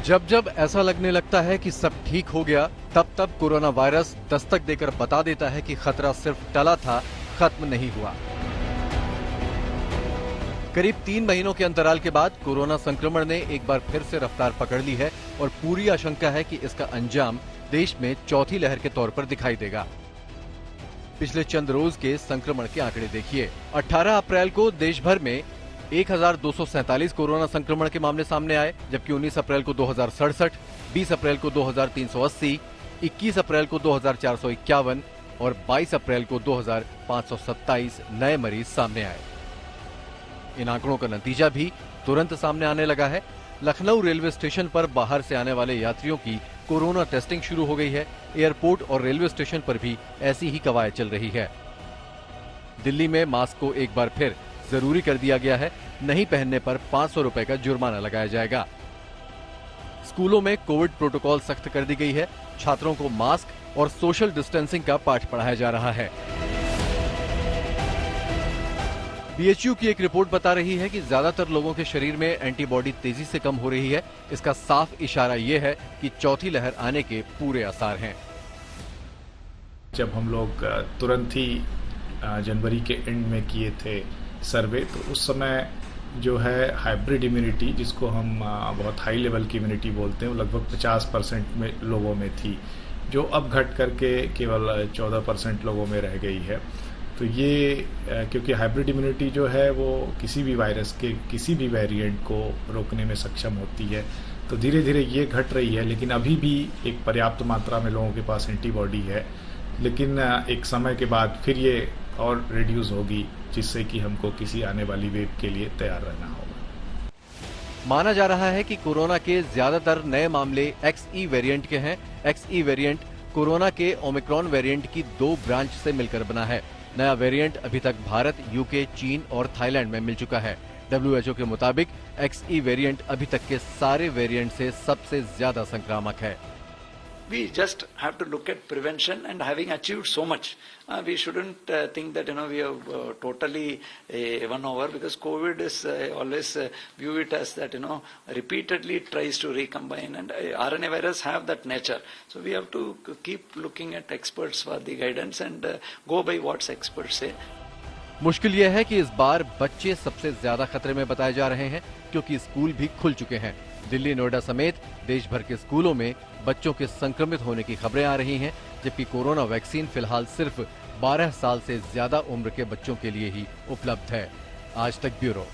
जब जब ऐसा लगने लगता है कि सब ठीक हो गया, तब तब कोरोना वायरस दस्तक देकर बता देता है कि खतरा सिर्फ टला था, खत्म नहीं हुआ। करीब 3 महीनों के अंतराल के बाद कोरोना संक्रमण ने एक बार फिर से रफ्तार पकड़ ली है और पूरी आशंका है कि इसका अंजाम देश में चौथी लहर के तौर पर दिखाई देगा। पिछले चंद रोज के संक्रमण के आंकड़े देखिए। 18 अप्रैल को देश भर में 1247 कोरोना संक्रमण के मामले सामने आए, जबकि 19 अप्रैल को 2067, 20 अप्रैल को 2380, 21 अप्रैल को 2451 और 22 अप्रैल को 2527 नए मरीज सामने आए। इन आंकड़ों का नतीजा भी तुरंत सामने आने लगा है। लखनऊ रेलवे स्टेशन पर बाहर से आने वाले यात्रियों की कोरोना टेस्टिंग शुरू हो गई है। एयरपोर्ट और रेलवे स्टेशन पर भी ऐसी ही कवायद चल रही है। दिल्ली में मास्क को एक बार फिर जरूरी कर दिया गया है। नहीं पहनने पर 500 रुपए का जुर्माना लगाया जाएगा। स्कूलों में कोविड प्रोटोकॉल सख्त कर दी गई है। छात्रों को मास्क और सोशल डिस्टेंसिंग का पाठ पढ़ाया जा रहा है। बीएचयू की एक रिपोर्ट बता रही है कि ज्यादातर लोगों के शरीर में एंटीबॉडी तेजी से कम हो रही है। इसका साफ इशारा यह है कि चौथी लहर आने के पूरे आसार हैं। जब हम लोग तुरंत ही जनवरी के एंड में किए थे सर्वे, तो उस समय जो है हाइब्रिड इम्यूनिटी, जिसको हम बहुत हाई लेवल की इम्यूनिटी बोलते हैं, वो लगभग 50% में लोगों में थी, जो अब घट करके केवल 14% लोगों में रह गई है। तो ये क्योंकि हाइब्रिड इम्यूनिटी जो है वो किसी भी वायरस के किसी भी वेरिएंट को रोकने में सक्षम होती है, तो धीरे धीरे ये घट रही है। लेकिन अभी भी एक पर्याप्त मात्रा में लोगों के पास एंटीबॉडी है, लेकिन एक समय के बाद फिर ये और रिड्यूस होगी, जिससे कि हमको किसी आने वाली वेव के लिए तैयार रहना होगा। माना जा रहा है कि कोरोना के ज्यादातर नए मामले XE वेरिएंट के हैं। XE वेरिएंट कोरोना के ओमिक्रॉन वेरिएंट की 2 ब्रांच से मिलकर बना है। नया वेरिएंट अभी तक भारत, यूके, चीन और थाईलैंड में मिल चुका है। WHO के मुताबिक XE वेरिएंट अभी तक के सारे वेरिएंट से सबसे ज्यादा संक्रामक है। We just have to look at prevention, and having achieved so much, we shouldn't think that we have totally won over, because COVID is always view it as that repeatedly tries to recombine, and RNA virus have that nature. So we have to keep looking at experts for the guidance and go by what experts say. मुश्किल यह है कि इस बार बच्चे सबसे ज्यादा खतरे में बताए जा रहे हैं, क्योंकि स्कूल भी खुल चुके हैं। दिल्ली, नोएडा समेत देश भर के स्कूलों में बच्चों के संक्रमित होने की खबरें आ रही हैं, जबकि कोरोना वैक्सीन फिलहाल सिर्फ 12 साल से ज्यादा उम्र के बच्चों के लिए ही उपलब्ध है। आज तक ब्यूरो।